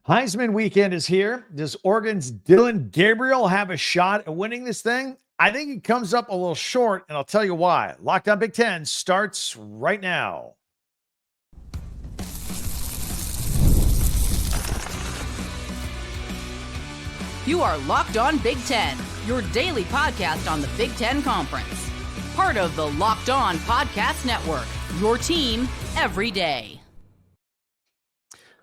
Heisman weekend is here. Does Oregon's Dillon Gabriel have a shot at winning this thing? I think he comes up a little short, and I'll tell you why. Locked on Big Ten starts right now. You are Locked On Big Ten, your daily podcast on the Big Ten Conference. Part of the Locked On Podcast Network, your team every day.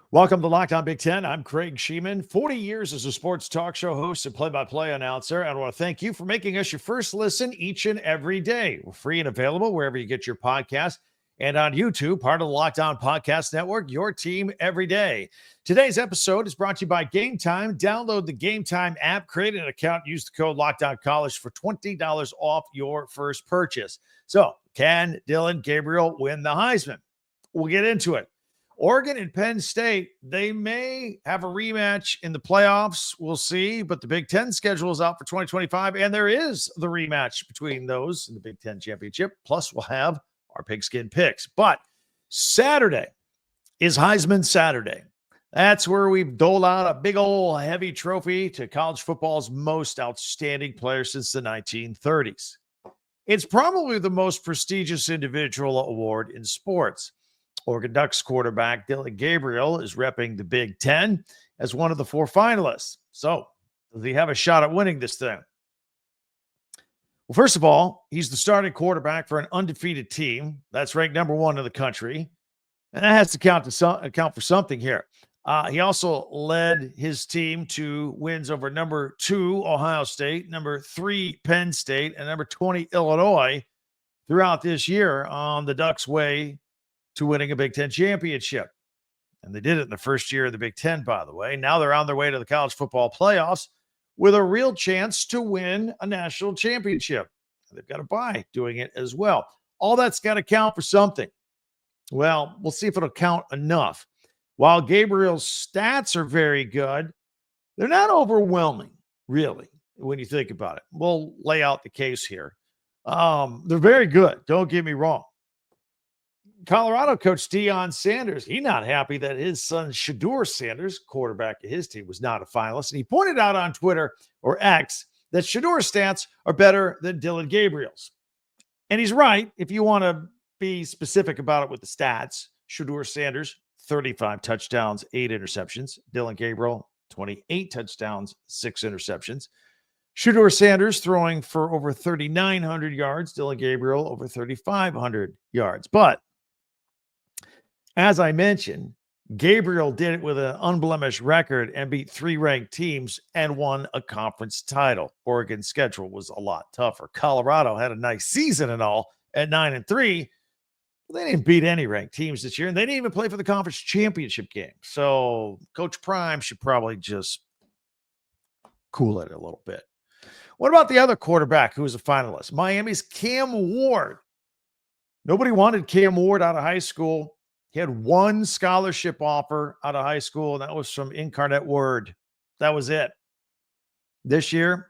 Welcome to Locked On Big Ten. I'm Craig Shemon, 40 years as a sports talk show host and play-by-play announcer. And I want to thank you for making us your first listen each and every day. We're free and available wherever you get your podcast and on YouTube, part of the Locked On Podcast Network, your team every day. Today's episode is brought to you by Game Time. Download the Game Time app, create an account, use the code LOCKEDONCollege for $20 off your first purchase. So, can Dillon Gabriel win the Heisman? We'll get into it. Oregon and Penn State, they may have a rematch in the playoffs. We'll see, but the Big Ten schedule is out for 2025, and there is the rematch between those in the Big Ten championship. Plus, we'll have our Pigskin Picks. But Saturday is Heisman Saturday. That's where we've doled out a big old heavy trophy to college football's most outstanding player since the 1930s. It's probably the most prestigious individual award in sports. Oregon Ducks quarterback Dillon Gabriel is repping the Big Ten as one of the four finalists. So, does he have a shot at winning this thing? Well, first of all, he's the starting quarterback for an undefeated team that's ranked number one in the country, and that has to account for something here. He also led his team to wins over number 2 Ohio State, number 3 Penn State, and number 20 Illinois throughout this year on the Ducks' way to winning a Big Ten championship. And they did it in the first year of the Big Ten, by the way. Now they're on their way to the college football playoffs with a real chance to win a national championship. They've got a bye doing it as well. All that's got to count for something. Well, we'll see if it'll count enough. While Gabriel's stats are very good, they're not overwhelming, really, when you think about it. We'll lay out the case here. They're very good. Don't get me wrong. Colorado coach Deion Sanders, he's not happy that his son Shedeur Sanders, quarterback of his team, was not a finalist. And he pointed out on Twitter or X that Shedeur's stats are better than Dillon Gabriel's. And he's right if you want to be specific about it with the stats. Shedeur Sanders, 35 touchdowns, 8 interceptions. Dillon Gabriel, 28 touchdowns, 6 interceptions. Shedeur Sanders throwing for over 3,900 yards. Dillon Gabriel over 3,500 yards. But as I mentioned, Gabriel did it with an unblemished record and beat 3 ranked teams and won a conference title. Oregon's schedule was a lot tougher. Colorado had a nice season and all at 9-3. They didn't beat any ranked teams this year, and they didn't even play for the conference championship game. So Coach Prime should probably just cool it a little bit. What about the other quarterback who was a finalist? Miami's Cam Ward. Nobody wanted Cam Ward out of high school. He had one scholarship offer out of high school, and that was from Incarnate Word. That was it. This year,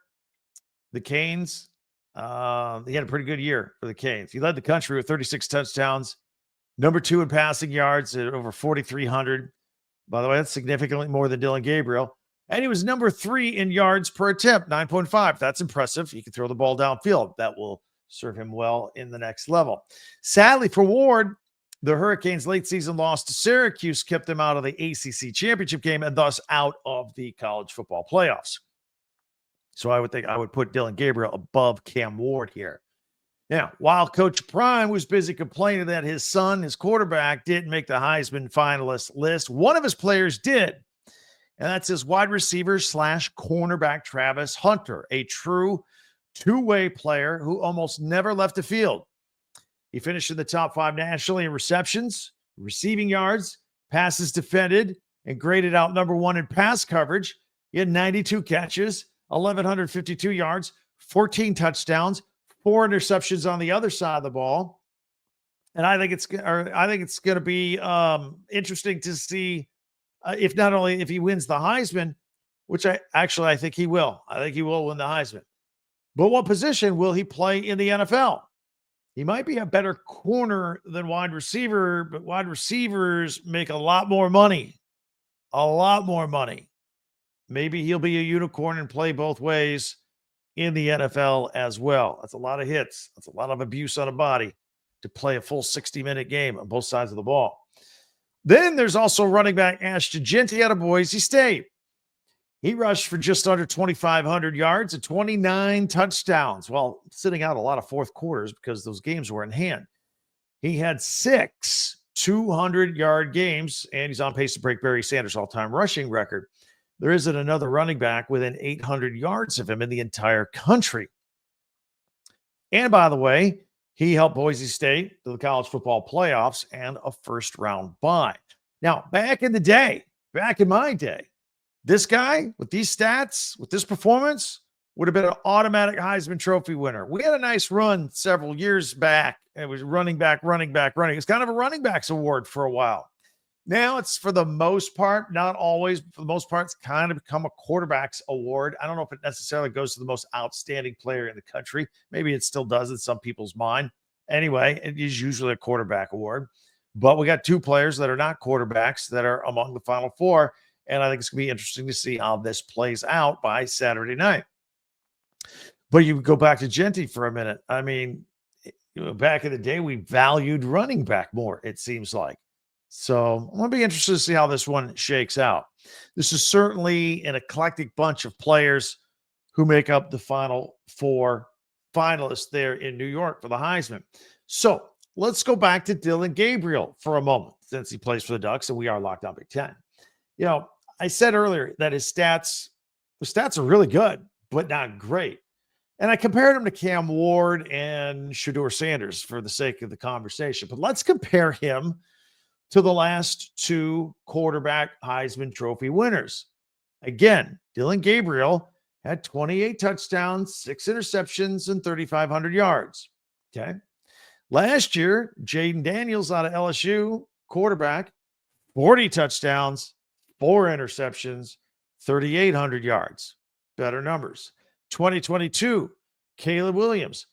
the Canes, he had a pretty good year for the Canes. He led the country with 36 touchdowns, number 2 in passing yards at over 4,300. By the way, that's significantly more than Dillon Gabriel. And he was number 3 in yards per attempt, 9.5. That's impressive. He can throw the ball downfield. That will serve him well in the next level. Sadly for Ward, the Hurricanes' late season loss to Syracuse kept them out of the ACC championship game and thus out of the college football playoffs. So I would think I would put Dillon Gabriel above Cam Ward here. Now, while Coach Prime was busy complaining that his son, his quarterback, didn't make the Heisman finalist list, one of his players did. And that's his wide receiver / cornerback Travis Hunter, a true two-way player who almost never left the field. He finished in the top 5 nationally in receptions, receiving yards, passes defended, and graded out number 1 in pass coverage. He had 92 catches, 1,152 yards, 14 touchdowns, 4 interceptions on the other side of the ball. And I think it's going to be interesting to see if not only if he wins the Heisman, which I think he will. I think he will win the Heisman. But what position will he play in the NFL? He might be a better corner than wide receiver, but wide receivers make a lot more money a lot more money. Maybe he'll be a unicorn and play both ways in the NFL as well. That's a lot of hits. That's a lot of abuse on a body to play a full 60-minute game on both sides of the ball. Then there's also running back Ashton Jeanty out of Boise State. He rushed for just under 2,500 yards and 29 touchdowns while sitting out a lot of fourth quarters because those games were in hand. He had 6 200-yard games, and he's on pace to break Barry Sanders' all-time rushing record. There isn't another running back within 800 yards of him in the entire country. And by the way, he helped Boise State to the college football playoffs and a first-round bye. Now, back in my day, this guy with these stats, with this performance, would have been an automatic Heisman Trophy winner. We had a nice run several years back. It was running back. It's kind of a running backs award for a while. Now it's, for the most part, not always, but for the most part, it's kind of become a quarterback's award. I don't know if it necessarily goes to the most outstanding player in the country. Maybe it still does in some people's mind. Anyway, it is usually a quarterback award. But we got 2 players that are not quarterbacks that are among the Final Four. And I think it's going to be interesting to see how this plays out by Saturday night. But you go back to Jeanty for a minute. I mean, back in the day, we valued running back more, it seems like. So I'm going to be interested to see how this one shakes out. This is certainly an eclectic bunch of players who make up the Final Four finalists there in New York for the Heisman. So let's go back to Dillon Gabriel for a moment, since he plays for the Ducks and we are locked on Big Ten. I said earlier that his stats are really good, but not great. And I compared him to Cam Ward and Shedeur Sanders for the sake of the conversation. But let's compare him to the last 2 quarterback Heisman Trophy winners. Again, Dillon Gabriel had 28 touchdowns, 6 interceptions, and 3,500 yards. Okay. Last year, Jaden Daniels out of LSU, quarterback, 40 touchdowns, 4 interceptions, 3,800 yards. Better numbers. 2022, Caleb Williams,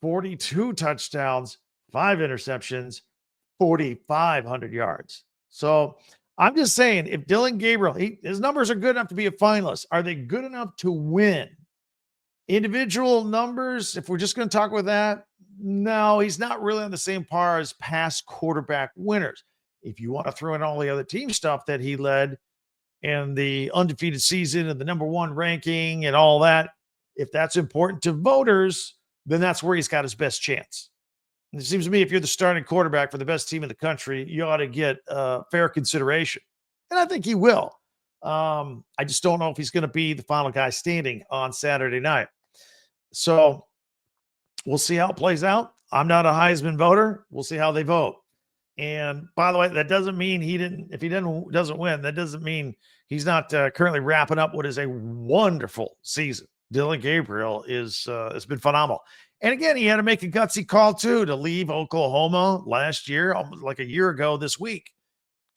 42 touchdowns, 5 interceptions, 4,500 yards. So I'm just saying, if Dillon Gabriel, his numbers are good enough to be a finalist, are they good enough to win? Individual numbers, if we're just going to talk with that, no, he's not really on the same par as past quarterback winners. If you want to throw in all the other team stuff that he led and the undefeated season and the number 1 ranking and all that, if that's important to voters, then that's where he's got his best chance. And it seems to me if you're the starting quarterback for the best team in the country, you ought to get fair consideration. And I think he will. I just don't know if he's going to be the final guy standing on Saturday night. So we'll see how it plays out. I'm not a Heisman voter. We'll see how they vote. And by the way, that doesn't mean if he doesn't win, that doesn't mean he's not currently wrapping up what is a wonderful season. Dillon Gabriel has been phenomenal. And again, he had to make a gutsy call too to leave Oklahoma last year, almost like a year ago this week.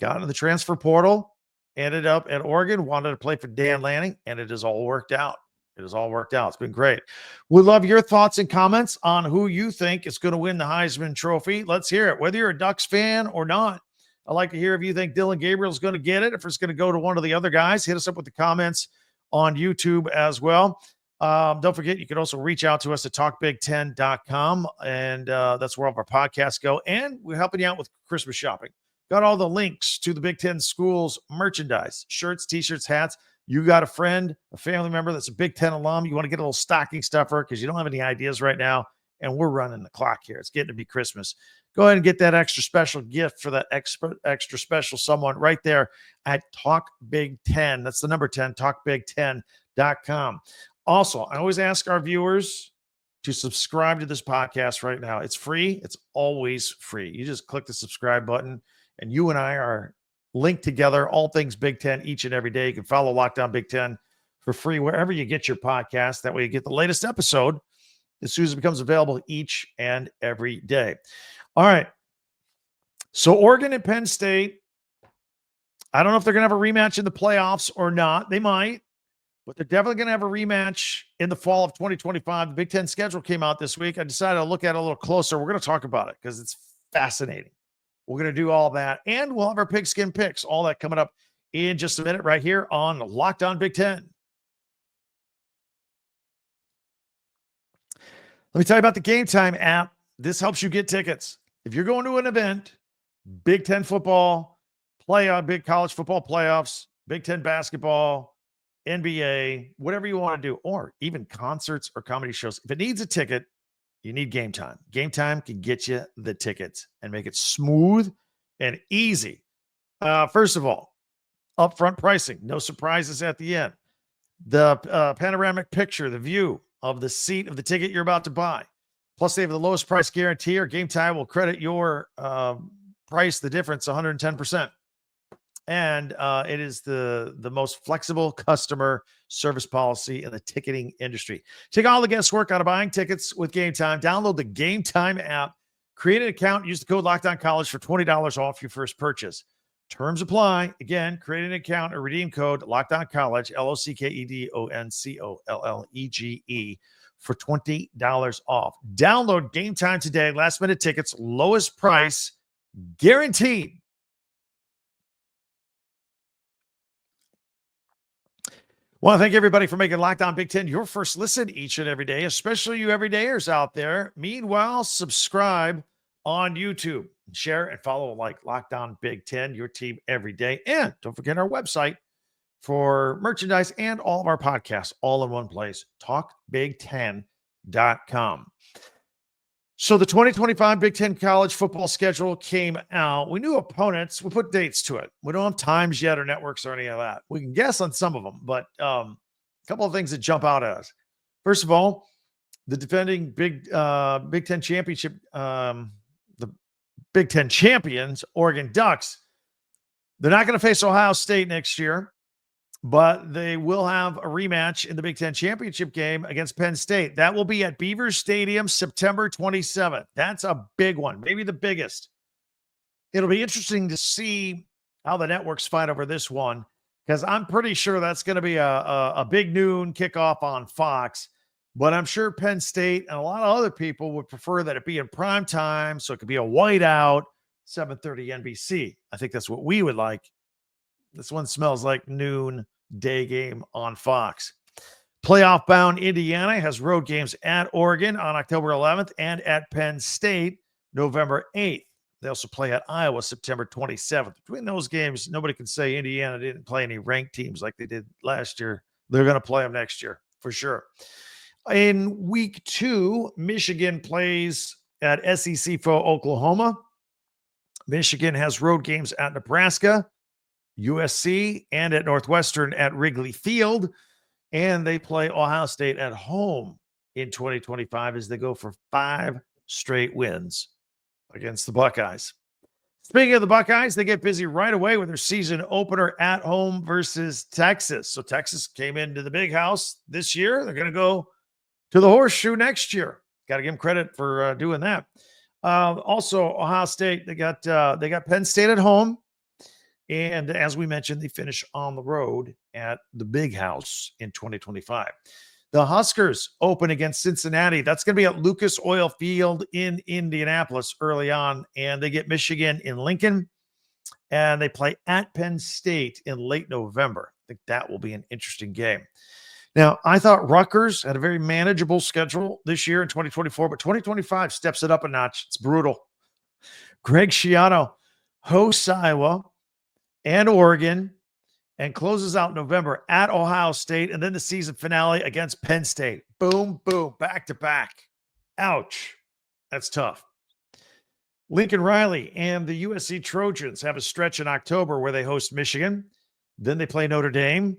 Got into the transfer portal, ended up at Oregon, wanted to play for Dan Lanning, and it has all worked out. It's been great. We'd love your thoughts and comments on who you think is going to win the Heisman Trophy. Let's hear it, whether you're a Ducks fan or not. I'd like to hear if you think Dillon Gabriel is going to get it, if it's going to go to one of the other guys. Hit us up with the comments on YouTube as well. Don't forget, you can also reach out to us at talkbig10.com, and that's where all of our podcasts go. And we're helping you out with Christmas shopping. Got all the links to the Big Ten schools merchandise, shirts, T-shirts, hats. You got a friend, a family member that's a Big Ten alum. You want to get a little stocking stuffer because you don't have any ideas right now, and we're running the clock here. It's getting to be Christmas. Go ahead and get that extra special gift for that extra special someone right there at Talk Big 10. That's the number 10, talkbig10.com. Also, I always ask our viewers to subscribe to this podcast right now. It's free. It's always free. You just click the subscribe button, and you and I are linked together, all things Big Ten, each and every day. You can follow Locked On Big Ten for free wherever you get your podcast. That way you get the latest episode as soon as it becomes available each and every day. All right. So Oregon and Penn State, I don't know if they're going to have a rematch in the playoffs or not. They might, but they're definitely going to have a rematch in the fall of 2025. The Big Ten schedule came out this week. I decided to look at it a little closer. We're going to talk about it because it's fascinating. We're going to do all that, and we'll have our Pigskin Picks, all that coming up in just a minute right here on Locked On Big Ten. Let me tell you about the Game Time app. This helps you get tickets. If you're going to an event, Big Ten football, big college football playoffs, Big Ten basketball, NBA, whatever you want to do, or even concerts or comedy shows, if it needs a ticket, you need Game Time. Game Time can get you the tickets and make it smooth and easy. First of all, upfront pricing, no surprises at the end. The panoramic picture, the view of the seat of the ticket you're about to buy. Plus, they have the lowest price guarantee, or Game Time will credit your price, the difference, 110%. And it is the most flexible customer service policy in the ticketing industry. Take all the guesswork out of buying tickets with Game Time. Download the Game Time app, create an account, use the code LOCKEDONCollege for $20 off your first purchase. Terms apply. Again, create an account or redeem code LOCKEDONCollege, LOCKEDONCOLLEGE for $20 off. Download Game Time today. Last minute tickets, lowest price guaranteed. Want to thank everybody for making Locked On Big Ten your first listen each and every day, especially you everydayers out there. Meanwhile, subscribe on YouTube. Share and follow like Locked On Big Ten, your team every day. And don't forget our website for merchandise and all of our podcasts all in one place, talkbig10.com. So the 2025 Big Ten college football schedule came out. We knew opponents. We put dates to it. We don't have times yet or networks or any of that. We can guess on some of them, but a couple of things that jump out at us. First of all, the defending Big Ten championship, the Big Ten champions, Oregon Ducks, they're not going to face Ohio State next year, but they will have a rematch in the Big Ten championship game against Penn State. That will be at Beaver Stadium, September 27th. That's a big one, maybe the biggest. It'll be interesting to see how the networks fight over this one, because I'm pretty sure that's going to be a big noon kickoff on Fox. But I'm sure Penn State and a lot of other people would prefer that it be in prime time, so it could be a whiteout, 7:30 NBC. I think that's what we would like. This one smells like noon day game on Fox. Playoff-bound Indiana has road games at Oregon on October 11th and at Penn State November 8th. They also play at Iowa September 27th. Between those games, nobody can say Indiana didn't play any ranked teams like they did last year. They're going to play them next year for sure. In week 2, Michigan plays at SEC for Oklahoma. Michigan has road games at Nebraska, USC, and at Northwestern at Wrigley Field. And they play Ohio State at home in 2025 as they go for 5 straight wins against the Buckeyes. Speaking of the Buckeyes, they get busy right away with their season opener at home versus Texas. So Texas came into the big house this year. They're going to go to the horseshoe next year. Got to give them credit for doing that. Also, Ohio State, they got Penn State at home. And as we mentioned, they finish on the road at the big house in 2025. The Huskers open against Cincinnati. That's going to be at Lucas Oil Field in Indianapolis early on. And they get Michigan in Lincoln. And they play at Penn State in late November. I think that will be an interesting game. Now, I thought Rutgers had a very manageable schedule this year in 2024, but 2025 steps it up a notch. It's brutal. Craig Shemon hosts Iowa and Oregon and closes out November at Ohio State, and then the season finale against Penn State. Boom, boom, back to back. Ouch. That's tough. Lincoln Riley and the USC Trojans have a stretch in October where they host Michigan. Then they play Notre Dame.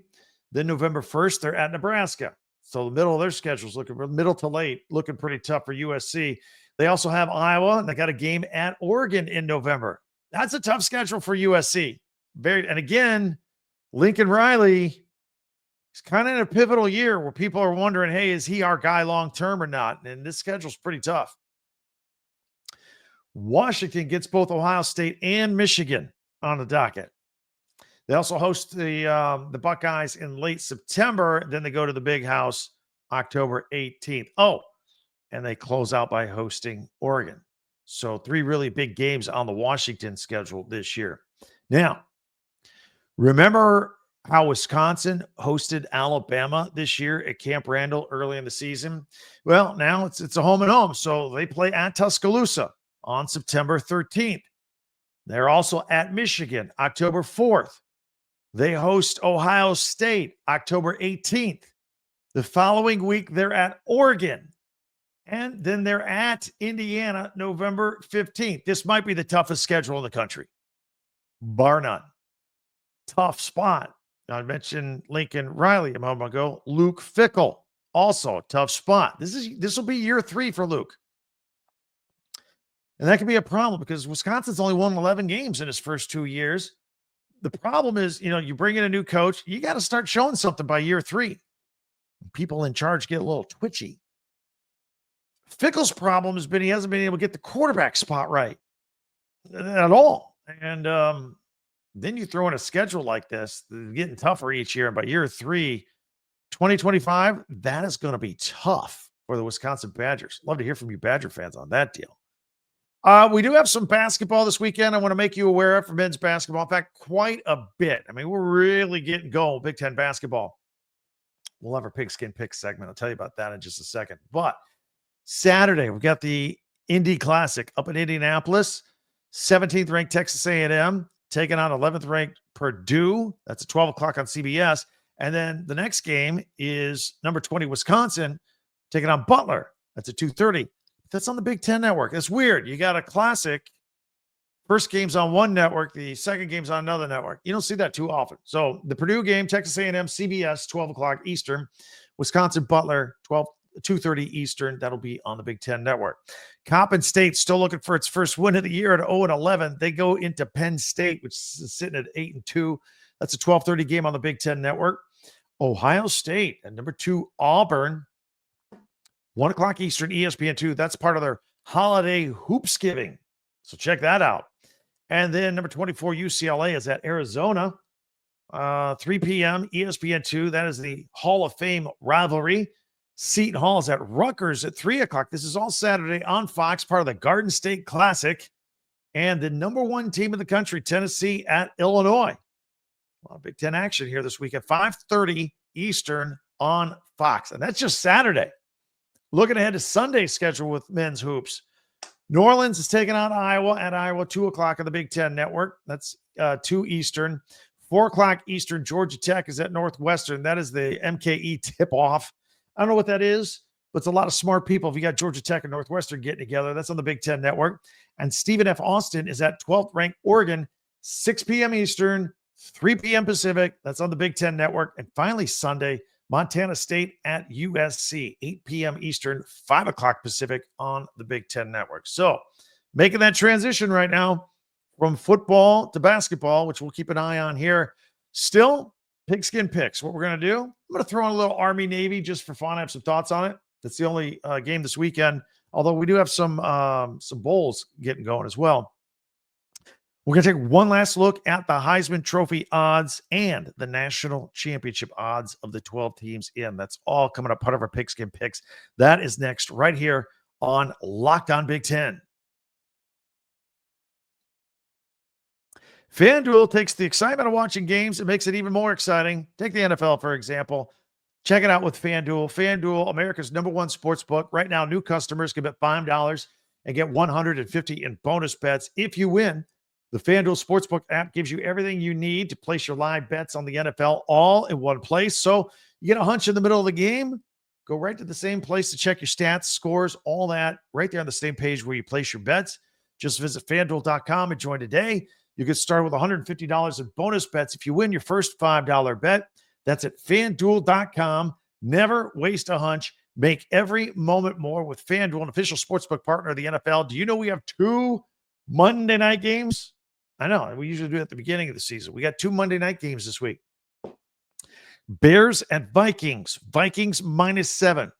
Then November 1st, they're at Nebraska. So the middle of their schedule is looking middle to late, looking pretty tough for USC. They also have Iowa, and they got a game at Oregon in November. That's a tough schedule for USC. And again, Lincoln Riley is kind of in a pivotal year where people are wondering, hey, is he our guy long-term or not? And this schedule's pretty tough. Washington gets both Ohio State and Michigan on the docket. They also host the Buckeyes in late September. Then they go to the big house October 18th. Oh, and they close out by hosting Oregon. So 3 really big games on the Washington schedule this year. Now, Remember how Wisconsin hosted Alabama this year at Camp Randall early in the season? Well, now it's a home and home, so they play at Tuscaloosa on September 13th. They're also at Michigan October 4th. They host Ohio State October 18th. The following week, they're at Oregon. And then they're at Indiana November 15th. This might be the toughest schedule in the country, bar none. Tough spot. I mentioned Lincoln Riley a moment ago. Luke Fickell, also a tough spot. This will be year 3 for Luke. And that can be a problem because Wisconsin's only won 11 games in his first 2 years. The problem is, you bring in a new coach, you got to start showing something by year 3. People in charge get a little twitchy. Fickell's problem has been he hasn't been able to get the quarterback spot right at all. And then you throw in a schedule like this, getting tougher each year. And by year 3, 2025, that is going to be tough for the Wisconsin Badgers. Love to hear from you Badger fans on that deal. We do have some basketball this weekend I want to make you aware of for men's basketball. In fact, quite a bit. I mean, we're really getting going, Big Ten basketball. We'll have our Pigskin Picks segment. I'll tell you about that in just a second. But Saturday, we've got the Indy Classic up in Indianapolis. 17th ranked Texas A&M taking on 11th ranked Purdue. That's at 12 o'clock on CBS. And then the next game is number 20 Wisconsin taking on Butler. That's at 2:30. That's on the Big Ten Network. It's weird. You got a classic. First game's on one network. The second game's on another network. You don't see that too often. So the Purdue game, Texas A&M, CBS, 12 o'clock Eastern. Wisconsin Butler, 2:30 Eastern. That'll be on the Big Ten Network. Coppin State still looking for its first win of the year at 0-11. They go into Penn State, which is sitting at 8-2. That's a 12:30 game on the Big Ten Network. Ohio State and number 2 Auburn, 1 o'clock Eastern, ESPN2. That's part of their holiday hoopsgiving. So check that out. And then number 24 UCLA is at Arizona, 3 p.m. ESPN2. That is the Hall of Fame rivalry. Seton Hall is at Rutgers at 3 o'clock. This is all Saturday on Fox, part of the Garden State Classic. And the number 1 team in the country, Tennessee, at Illinois. A lot of Big Ten action here this week at 5:30 Eastern on Fox. And that's just Saturday. Looking ahead to Sunday's schedule with men's hoops. New Orleans is taking on Iowa at Iowa, 2 o'clock on the Big Ten Network. That's 2 Eastern. 4 o'clock Eastern, Georgia Tech is at Northwestern. That is the MKE tip-off. I don't know what that is, but it's a lot of smart people. If you got Georgia Tech and Northwestern getting together, that's on the Big Ten Network. And Stephen F. Austin is at 12th ranked Oregon, 6 p.m. Eastern, 3 p.m. Pacific. That's on the Big Ten Network. And finally, Sunday, Montana State at USC, 8 p.m. Eastern, 5 o'clock Pacific on the Big Ten Network. So making that transition right now from football to basketball, which we'll keep an eye on here. Still, Pigskin Picks. What we're going to do, I'm going to throw in a little Army-Navy just for fun. I have some thoughts on it. That's the only game this weekend, although we do have some bowls getting going as well. We're going to take one last look at the Heisman Trophy odds and the national championship odds of the 12 teams in. That's all coming up, part of our Pigskin Picks. That is next right here on Locked On Big Ten. FanDuel takes the excitement of watching games and makes it even more exciting. Take the NFL, for example. Check it out with FanDuel. FanDuel, America's #1 sports book. Right now, new customers can bet $5 and get $150 in bonus bets if you win. The FanDuel Sportsbook app gives you everything you need to place your live bets on the NFL all in one place. So you get a hunch in the middle of the game, go right to the same place to check your stats, scores, all that, right there on the same page where you place your bets. Just visit FanDuel.com and join today. You get started with $150 in bonus bets if you win your first $5 bet. That's at FanDuel.com. Never waste a hunch. Make every moment more with FanDuel, an official sportsbook partner of the NFL. Do you know we have 2 Monday night games? I know. We usually do it at the beginning of the season. We got 2 Monday night games this week. Bears and Vikings. Vikings -7.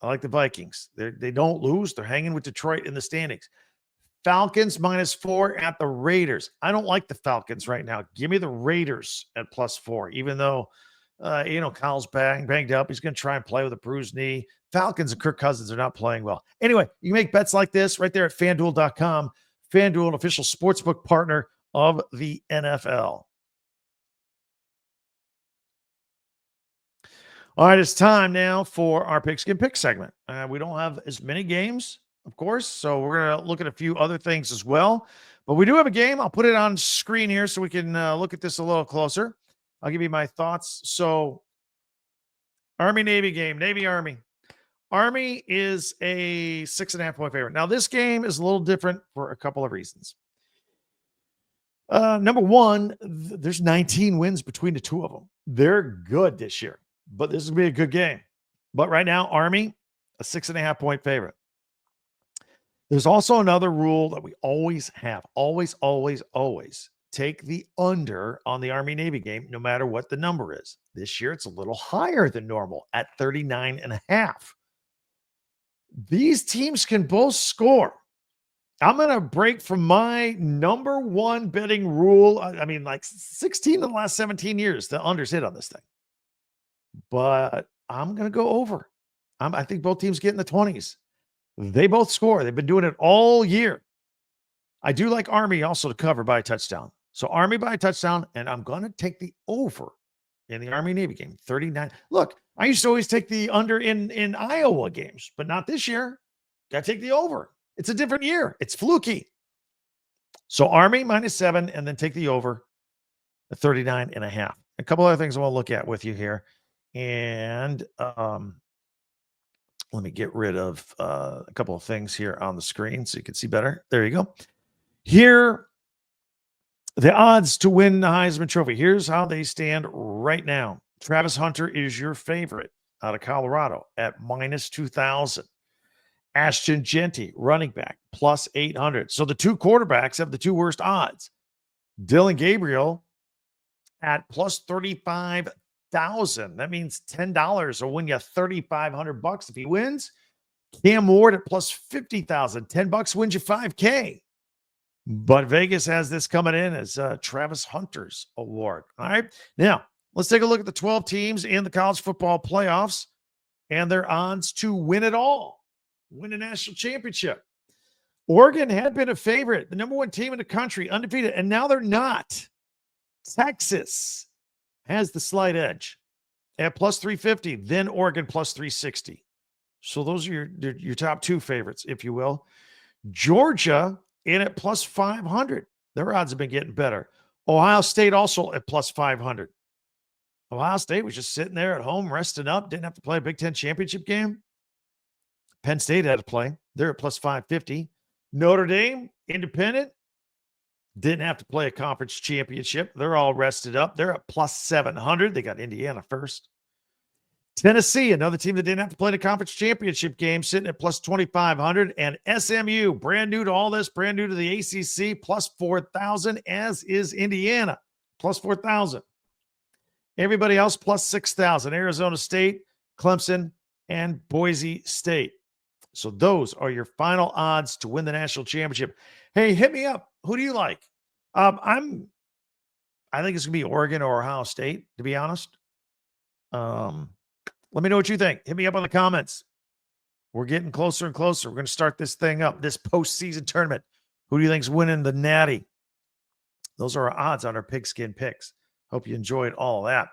I like the Vikings. They don't lose. They're hanging with Detroit in the standings. Falcons -4 at the Raiders. I don't like the Falcons right now. Give me the Raiders at +4, even though, Kyle's banged up. He's going to try and play with a bruised knee. Falcons and Kirk Cousins are not playing well. Anyway, you make bets like this right there at FanDuel.com. FanDuel, an official sportsbook partner of the NFL. All right, it's time now for our Pigskin Pick segment. We don't have as many games, of course, so we're going to look at a few other things as well. But we do have a game. I'll put it on screen here so we can look at this a little closer. I'll give you my thoughts. So, Army-Navy game, Navy-Army. Army is a 6.5-point favorite. Now, this game is a little different for a couple of reasons. Number one, there's 19 wins between the two of them. They're good this year, but this is going to be a good game. But right now, Army, a 6.5-point favorite. There's also another rule that we always have. Always take the under on the Army-Navy game, no matter what the number is. This year, it's a little higher than normal at 39.5. These teams can both score. I'm going to break from my number one betting rule. I mean, like 16 of the last 17 years, the unders hit on this thing. But I'm going to go over. I think both teams get in the 20s. They both score. They've been doing it all year. I do like Army also to cover by a touchdown. So Army by a touchdown, and I'm going to take the over in the Army-Navy game, 39. Look, I used to always take the under in Iowa games, but not this year. Got to take the over. It's a different year. It's fluky. So Army -7, and then take the over at 39.5. A couple other things I want to look at with you here. And let me get rid of a couple of things here on the screen so you can see better. There you go. Here, the odds to win the Heisman Trophy. Here's how they stand right now. Travis Hunter is your favorite out of Colorado at -2,000. Ashton Genty, running back, +800. So the two quarterbacks have the two worst odds. Dillon Gabriel at +35,000. That means $10 will win you $3,500 if he wins. Cam Ward at +50,000. $10 wins you $5K. But Vegas has this coming in as Travis Hunter's award. All right. Now, let's take a look at the 12 teams in the college football playoffs and their odds to win it all. Win a national championship. Oregon had been a favorite, the number one team in the country, undefeated, and now they're not. Texas has the slight edge at +350, then Oregon +360. So those are your top two favorites, if you will. Georgia in at +500. Their odds have been getting better. Ohio State also at +500. Ohio State was just sitting there at home, resting up, didn't have to play a Big Ten championship game. Penn State had to play. They're at +550. Notre Dame, independent, didn't have to play a conference championship. They're all rested up. They're at +700. They got Indiana first. Tennessee, another team that didn't have to play the conference championship game, sitting at +2,500. And SMU, brand new to all this, brand new to the ACC, +4,000, as is Indiana, +4,000. Everybody else +6,000. Arizona State, Clemson, and Boise State. So those are your final odds to win the national championship. Hey, hit me up. Who do you like? I think it's gonna be Oregon or Ohio State, to be honest. Let me know what you think. Hit me up on the comments. We're getting closer and closer. We're going to start this thing up, this postseason tournament. Who do you think's winning the Natty? Those are our odds on our Pigskin Picks. Hope you enjoyed all that.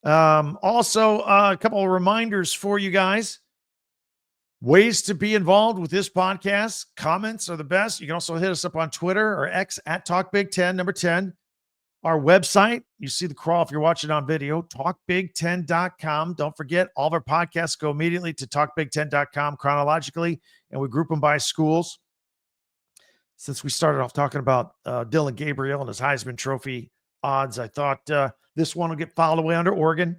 Also, a couple of reminders for you guys. Ways to be involved with this podcast. Comments are the best. You can also hit us up on Twitter or X at TalkBig10, number 10. Our website, you see the crawl if you're watching on video, talkbig10.com. Don't forget, all of our podcasts go immediately to talkbig10.com chronologically, and we group them by schools. Since we started off talking about Dillon Gabriel and his Heisman Trophy odds, I thought this one will get filed away under Oregon.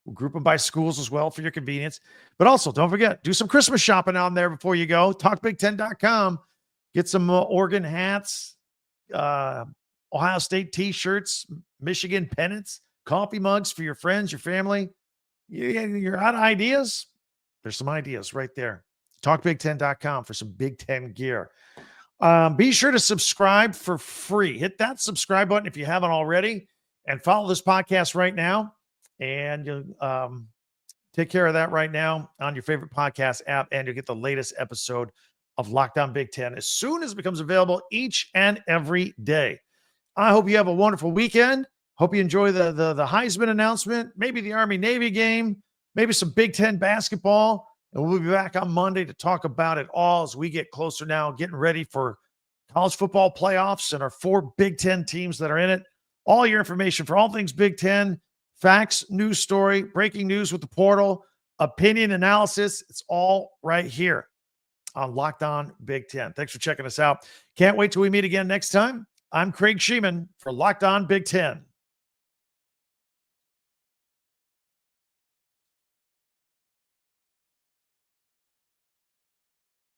We'll group them by schools as well for your convenience. But also, don't forget, do some Christmas shopping on there before you go. Talkbig10.com. Get some Oregon hats, Ohio State t-shirts, Michigan pennants, coffee mugs for your friends, your family. You're out of ideas? There's some ideas right there. Talkbig10.com for some Big Ten gear. Be sure to subscribe for free. Hit that subscribe button if you haven't already, and follow this podcast right now. And you'll take care of that right now on your favorite podcast app, and you'll get the latest episode of Locked On Big Ten as soon as it becomes available each and every day. I hope you have a wonderful weekend. Hope you enjoy the Heisman announcement, maybe the Army-Navy game. maybe some Big Ten basketball. And we'll be back on Monday to talk about it all as we get closer now, getting ready for college football playoffs and our 4 Big Ten teams that are in it. All your information for all things Big Ten, facts, news story, breaking news with the portal, opinion analysis. It's all right here on Locked On Big Ten. Thanks for checking us out. Can't wait till we meet again next time. I'm Craig Shemon for Locked On Big Ten.